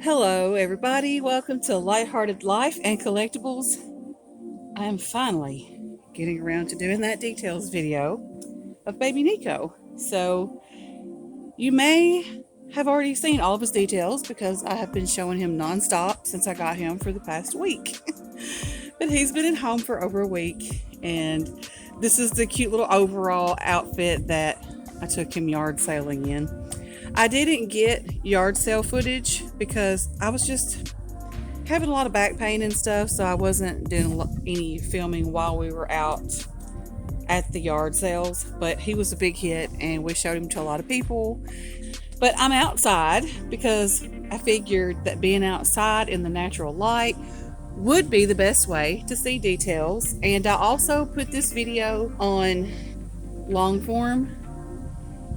Hello, everybody. Welcome to Lighthearted Life and Collectibles. I am finally getting around to doing that details video of baby Nico. So, you may have already seen all of his details because I have been showing him nonstop since I got him for the past week. But he's been at home for over a week, and this is the cute little overall outfit that I took him yard sailing in. I didn't get yard sale footage because I was just having a lot of back pain and stuff, so I wasn't doing any filming while we were out at the yard sales. But he was a big hit, and we showed him to a lot of people. But I'm outside because I figured that being outside in the natural light would be the best way to see details. And I also put this video on long form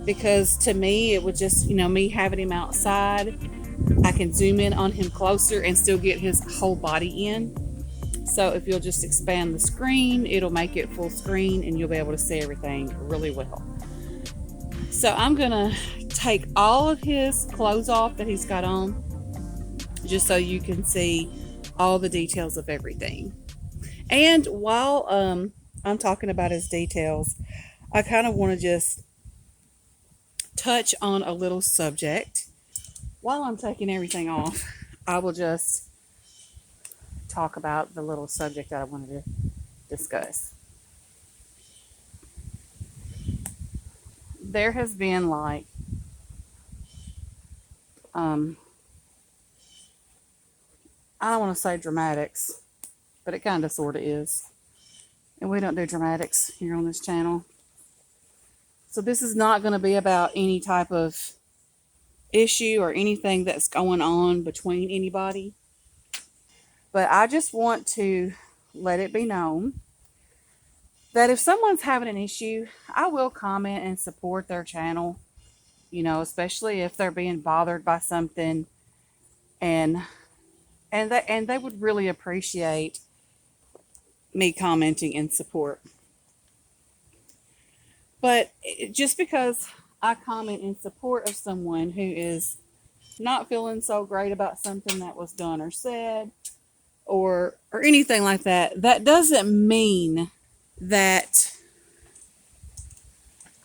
because to me it was just, me having him outside. I can zoom in on him closer and still get his whole body in. So if you'll just expand the screen, it'll make it full screen and you'll be able to see everything really well. So I'm gonna take all of his clothes off that he's got on, just so you can see all the details of everything. And while I'm talking about his details, I kind of want to just touch on a little subject. While I'm taking everything off, I will just talk about the little subject that I wanted to discuss. There has been like I don't want to say dramatics, but it kind of sort of is. And we don't do dramatics here on this channel. So this is not going to be about any type of issue or anything that's going on between anybody. But I just want to let it be known that if someone's having an issue, I will comment and support their channel, especially if they're being bothered by something, and they would really appreciate me commenting in support. But just because I comment in support of someone who is not feeling so great about something that was done or said or anything like that, that doesn't mean that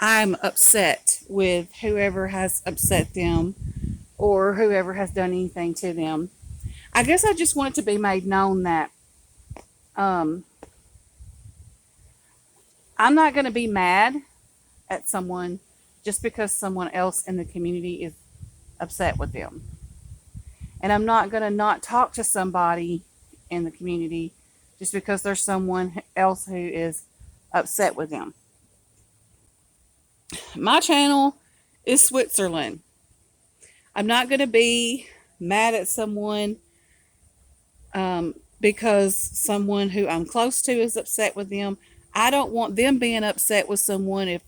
I'm upset with whoever has upset them or whoever has done anything to them. I guess I just want it to be made known that I'm not going to be mad at someone just because someone else in the community is upset with them. And I'm not going to not talk to somebody in the community just because there's someone else who is upset with them. My channel is Switzerland. I'm not going to be mad at someone because someone who I'm close to is upset with them. I don't want them being upset with someone. If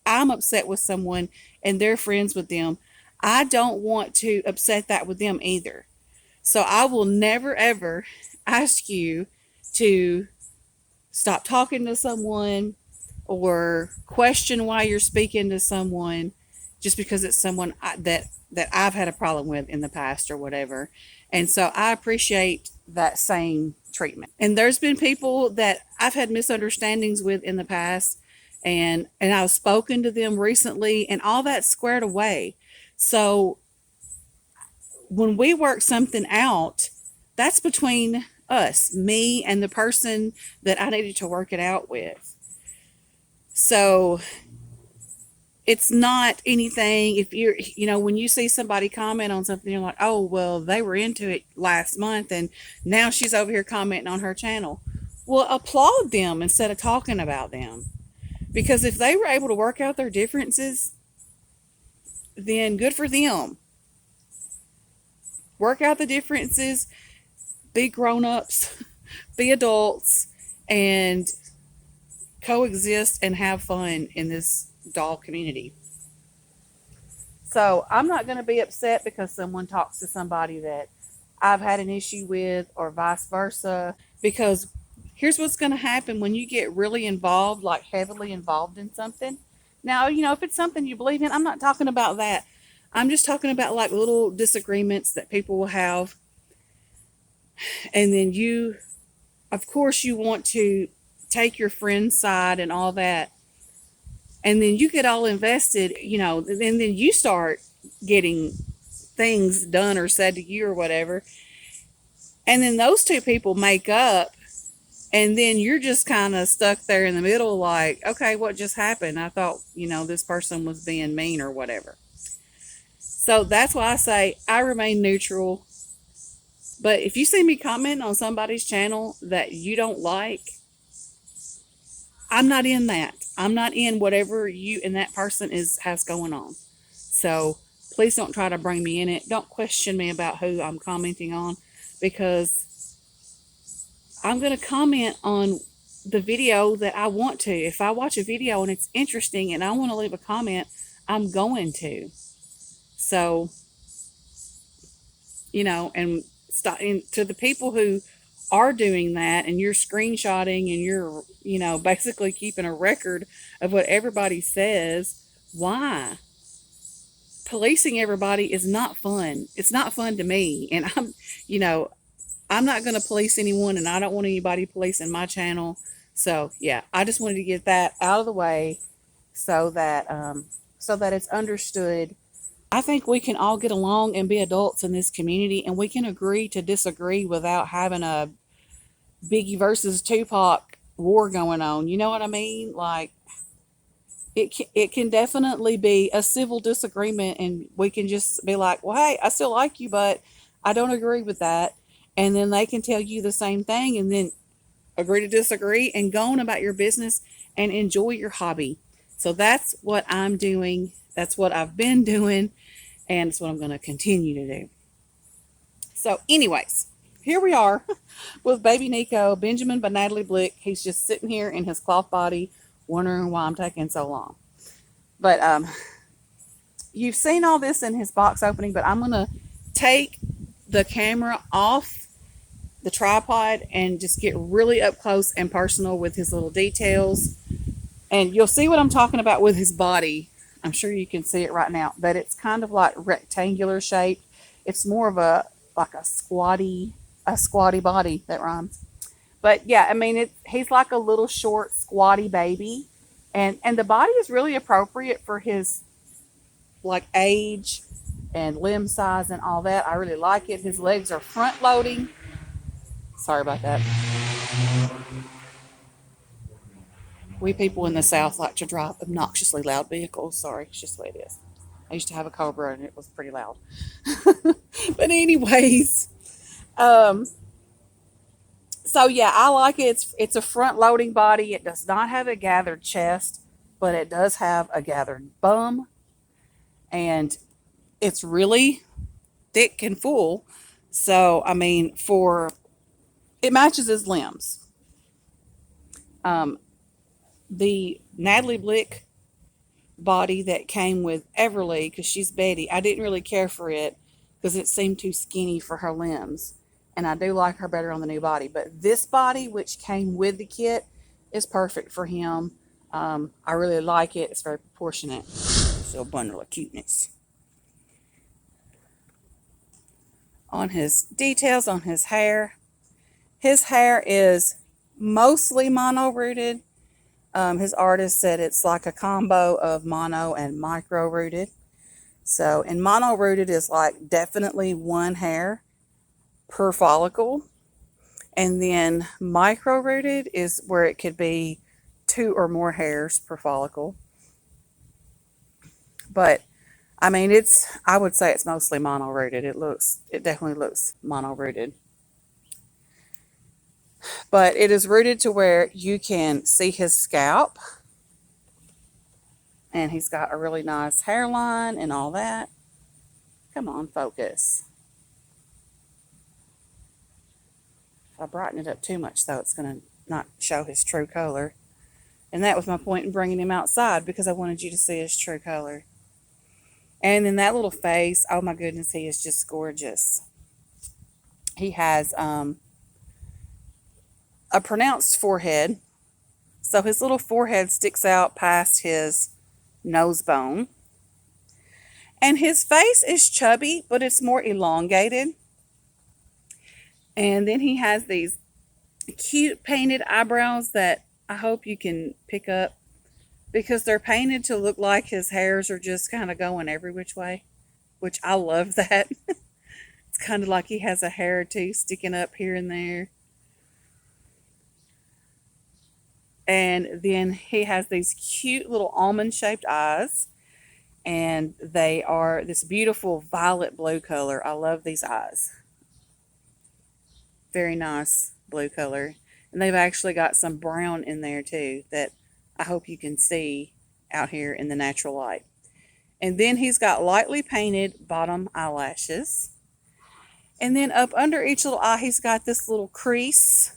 I'm upset with someone and they're friends with them, I don't want to upset that with them either. So I will never ever ask you to stop talking to someone or question why you're speaking to someone just because it's someone that I've had a problem with in the past or whatever. And so I appreciate that same treatment. And there's been people that I've had misunderstandings with in the past, and I've spoken to them recently, and all that's squared away. So when we work something out, that's between us, me and the person that I needed to work it out with. So it's not anything. If you're, when you see somebody comment on something, you're like, oh, well, they were into it last month and now she's over here commenting on her channel. Well, applaud them instead of talking about them. Because if they were able to work out their differences, then good for them. Work out the differences, be grown-ups, be adults, and coexist and have fun in this doll community. So I'm not going to be upset because someone talks to somebody that I've had an issue with or vice versa, because here's what's going to happen when you get really involved, like heavily involved in something. Now, if it's something you believe in, I'm not talking about that. I'm just talking about like little disagreements that people will have. And then you, of course, you want to take your friend's side and all that. And then you get all invested, and then you start getting things done or said to you or whatever. And then those two people make up, and then you're just kind of stuck there in the middle, like, okay, what just happened? I thought, this person was being mean or whatever. So that's why I say I remain neutral. But if you see me comment on somebody's channel that you don't like, I'm not in that. I'm not in whatever you and that person has going on. So please don't try to bring me in it. Don't question me about who I'm commenting on, because I'm going to comment on the video that I want to. If I watch a video and it's interesting and I want to leave a comment, I'm going to. So, and to the people who are doing that, and you're screenshotting and you're, basically keeping a record of what everybody says, why? Policing everybody is not fun. It's not fun to me. And I'm not going to police anyone, and I don't want anybody policing my channel. So yeah, I just wanted to get that out of the way so that it's understood. I think we can all get along and be adults in this community, and we can agree to disagree without having a Biggie versus Tupac war going on. You know what I mean? Like, it can definitely be a civil disagreement, and we can just be like, well, hey, I still like you, but I don't agree with that. And then they can tell you the same thing, and then agree to disagree and go on about your business and enjoy your hobby. So that's what I'm doing. That's what I've been doing, and it's what I'm going to continue to do. So anyways, here we are with baby Nico, Benjamin by Natali Blick. He's just sitting here in his cloth body, wondering why I'm taking so long. But you've seen all this in his box opening, but I'm going to take the camera off the tripod and just get really up close and personal with his little details. And you'll see what I'm talking about with his body. I'm sure you can see it right now, but it's kind of like rectangular shape. It's more of a squatty body. That rhymes. But yeah, I mean, he's like a little short squatty baby, and the body is really appropriate for his like age and limb size and all that. I really like it. His legs are front loading. Sorry about that. We people in the South like to drive obnoxiously loud vehicles. Sorry, it's just the way it is. I used to have a Cobra and it was pretty loud. But anyways, so yeah, I like it. It's a front loading body. It does not have a gathered chest, but it does have a gathered bum. And it's really thick and full. So, I mean, it matches his limbs. The Natali Blick body that came with Everly, because she's Betty, I didn't really care for it because it seemed too skinny for her limbs. And I do like her better on the new body. But this body, which came with the kit, is perfect for him. I really like it. It's very proportionate. It's a bundle of cuteness. On his details, on his hair is mostly mono rooted. His artist said it's like a combo of mono and micro rooted. So, and mono rooted is like definitely one hair per follicle. And then micro rooted is where it could be 2 or more hairs per follicle. But I mean, I would say it's mostly mono rooted. It definitely looks mono rooted. But it is rooted to where you can see his scalp. And he's got a really nice hairline and all that. Come on, focus. If I brighten it up too much, though, it's going to not show his true color. And that was my point in bringing him outside, because I wanted you to see his true color. And then that little face, oh my goodness, he is just gorgeous. He has a pronounced forehead. So his little forehead sticks out past his nose bone. And his face is chubby, but it's more elongated. And then he has these cute painted eyebrows that I hope you can pick up because they're painted to look like his hairs are just kind of going every which way, which I love that. It's kind of like he has a hair or two sticking up here and there. And then he has these cute little almond shaped eyes, and they are this beautiful violet blue color. I love these eyes. Very nice blue color. And they've actually got some brown in there too that I hope you can see out here in the natural light. And then he's got lightly painted bottom eyelashes. And then up under each little eye, he's got this little crease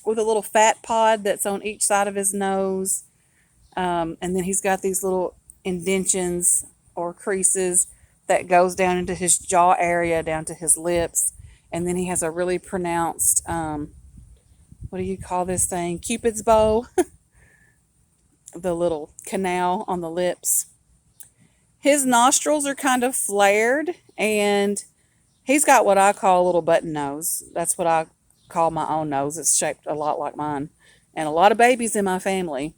with a little fat pod that's on each side of his nose. And then he's got these little indentions or creases that goes down into his jaw area, down to his lips. And then he has a really pronounced, what do you call this thing? Cupid's bow. The little canal on the lips. His nostrils are kind of flared, and he's got what I call a little button nose. That's what I call my own nose. It's shaped a lot like mine. And a lot of babies in my family.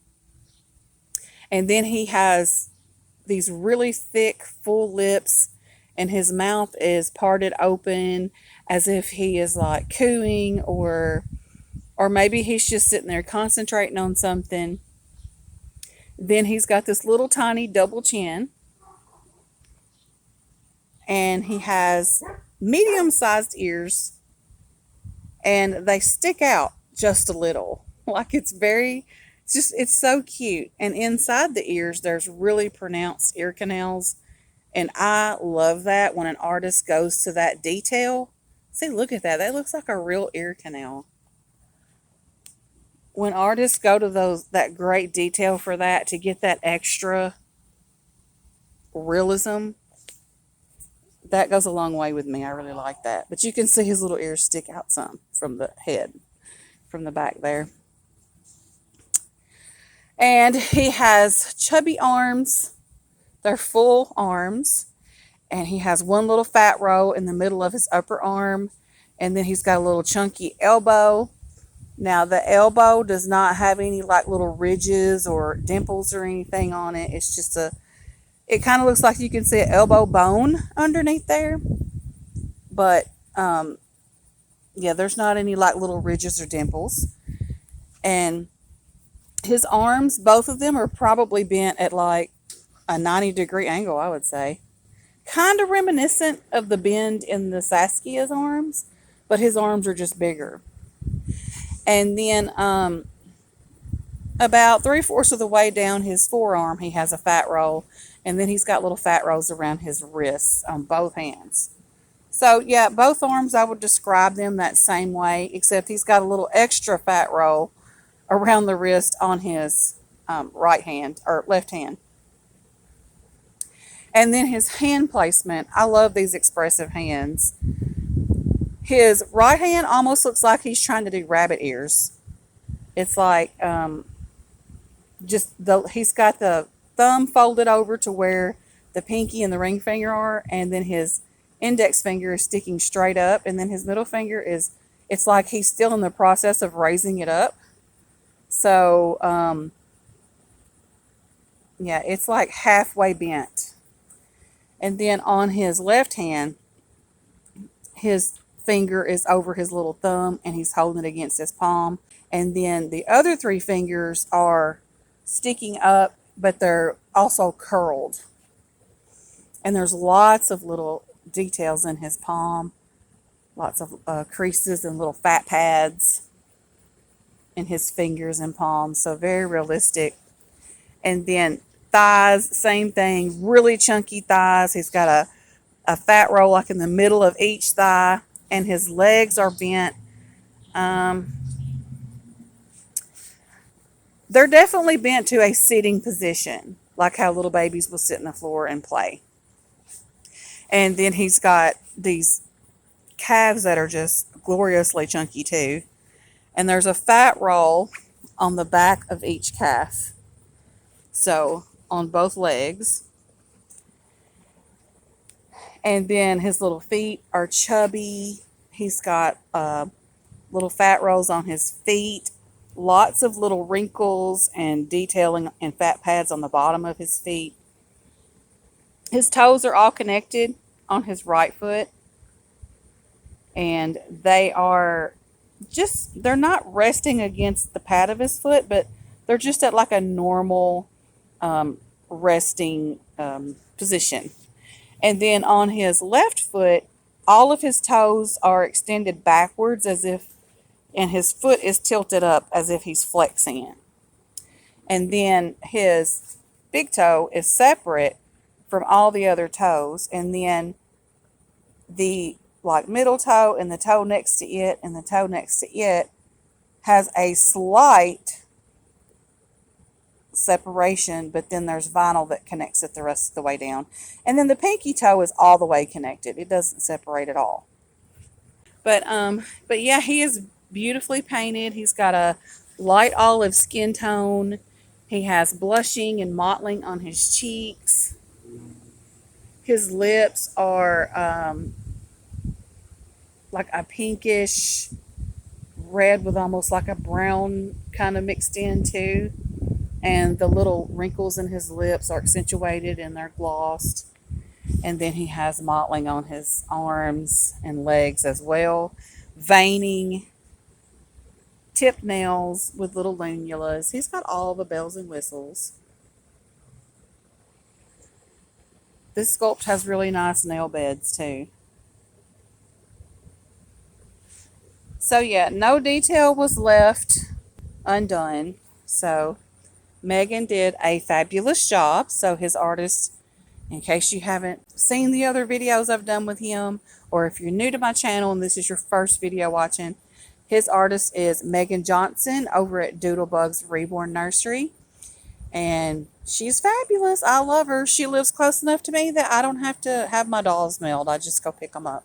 And then he has these really thick, full lips, and his mouth is parted open as if he is like cooing, or maybe he's just sitting there concentrating on something. Then he's got this little tiny double chin, and he has medium-sized ears, and they stick out just a little. Like it's so cute. And inside the ears, there's really pronounced ear canals. And I love that when an artist goes to that detail. See, look at that. That looks like a real ear canal. When artists go to that great detail for that to get that extra realism, that goes a long way with me. I really like that. But you can see his little ears stick out some from the head, from the back there. And he has chubby arms. They're full arms. And he has one little fat row in the middle of his upper arm. And then he's got a little chunky elbow. Now, the elbow does not have any like little ridges or dimples or anything on it. It's just it kind of looks like you can see an elbow bone underneath there. But, yeah, there's not any like little ridges or dimples. And his arms, both of them are probably bent at like a 90-degree angle, I would say. Kind of reminiscent of the bend in the Saskia's arms, but his arms are just bigger. And then about 3/4 of the way down his forearm, he has a fat roll. And then he's got little fat rolls around his wrists on both hands. So, yeah, both arms, I would describe them that same way, except he's got a little extra fat roll around the wrist on his right hand or left hand. And then his hand placement. I love these expressive hands. His right hand almost looks like he's trying to do rabbit ears. It's like he's got the thumb folded over to where the pinky and the ring finger are, and then his index finger is sticking straight up, and then his middle finger it's like he's still in the process of raising it up. So, yeah, it's like halfway bent. And then on his left hand, his finger is over his little thumb, and he's holding it against his palm. And then the other 3 fingers are sticking up, but they're also curled. And there's lots of little details in his palm, lots of creases and little fat pads in his fingers and palms. So very realistic. And then thighs, same thing, really chunky thighs. He's got a fat roll like in the middle of each thigh, and his legs are bent. They're definitely bent to a sitting position, like how little babies will sit on the floor and play. And then he's got these calves that are just gloriously chunky too. And there's a fat roll on the back of each calf. So on both legs. And then his little feet are chubby. He's got little fat rolls on his feet, lots of little wrinkles and detailing and fat pads on the bottom of his feet. His toes are all connected on his right foot, and they're not resting against the pad of his foot, but they're just at like a normal resting position. And then on his left foot, all of his toes are extended backwards and his foot is tilted up as if he's flexing it. And then his big toe is separate from all the other toes. And then the middle toe and the toe next to it and the toe next to it has a slight separation, but then there's vinyl that connects it the rest of the way down. And then the pinky toe is all the way connected. It doesn't separate at all. But yeah, he is beautifully painted. He's got a light olive skin tone. He has blushing and mottling on his cheeks. His lips are like a pinkish red with almost like a brown kind of mixed in too. And the little wrinkles in his lips are accentuated and they're glossed. And then he has mottling on his arms and legs as well. Veining, tip nails with little lunulas. He's got all the bells and whistles. This sculpt has really nice nail beds too. So yeah, no detail was left undone. So Megan did a fabulous job. So his artist, in case you haven't seen the other videos I've done with him, or if you're new to my channel and this is your first video watching, his artist is Megan Johnson over at Doodlebug's Reborn Nursery. And she's fabulous. I love her. She lives close enough to me that I don't have to have my dolls mailed. I just go pick them up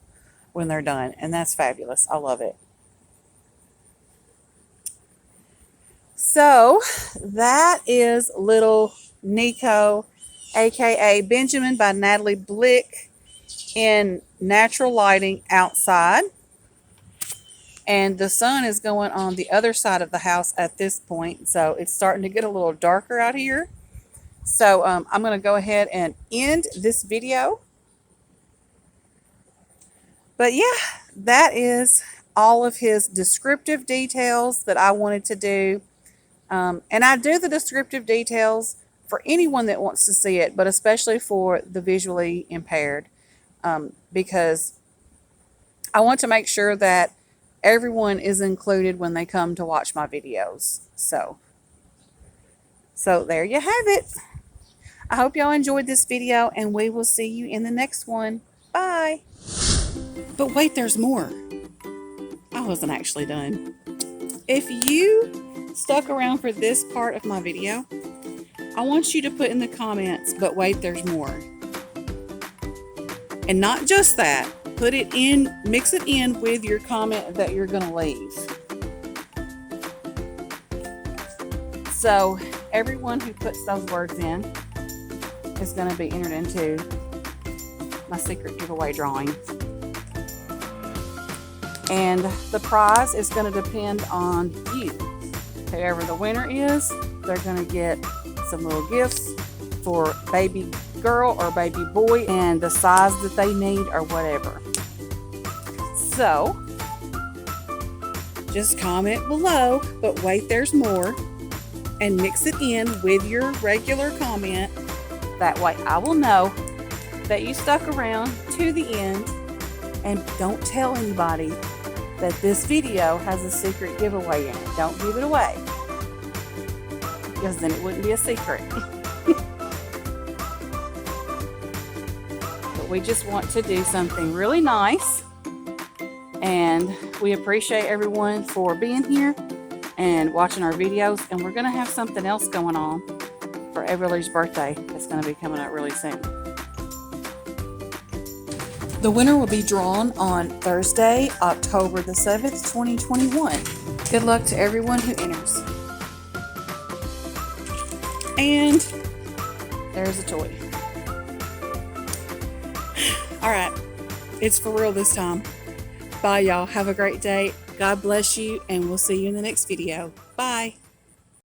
when they're done. And that's fabulous. I love it. So that is little Nico, aka Benjamin by Natali Blick, in natural lighting outside. And the sun is going on the other side of the house at this point. So it's starting to get a little darker out here. So I'm going to go ahead and end this video. But yeah, that is all of his descriptive details that I wanted to do. And I do the descriptive details for anyone that wants to see it, but especially for the visually impaired, because I want to make sure that everyone is included when they come to watch my videos. So there you have it. I hope y'all enjoyed this video, and we will see you in the next one. Bye. But wait, there's more. I wasn't actually done. If you stuck around for this part of my video, I want you to put in the comments, but wait, there's more. And not just that, put it in, mix it in with your comment that you're going to leave. So everyone who puts those words in is going to be entered into my secret giveaway drawing. And the prize is going to depend on you. Whoever the winner is, they're going to get some little gifts for baby girl or baby boy and the size that they need or whatever. So just comment below, but wait, there's more, and mix it in with your regular comment. That way I will know that you stuck around to the end. And don't tell anybody that this video has a secret giveaway in it. Don't give it away, because then it wouldn't be a secret. But we just want to do something really nice, and we appreciate everyone for being here and watching our videos. And we're going to have something else going on for Everly's birthday that's going to be coming up really soon. The winner will be drawn on Thursday, October the 7th, 2021. Good luck to everyone who enters. And there's a toy. All right, it's for real this time. Bye, y'all. Have a great day. God bless you, and we'll see you in the next video. Bye.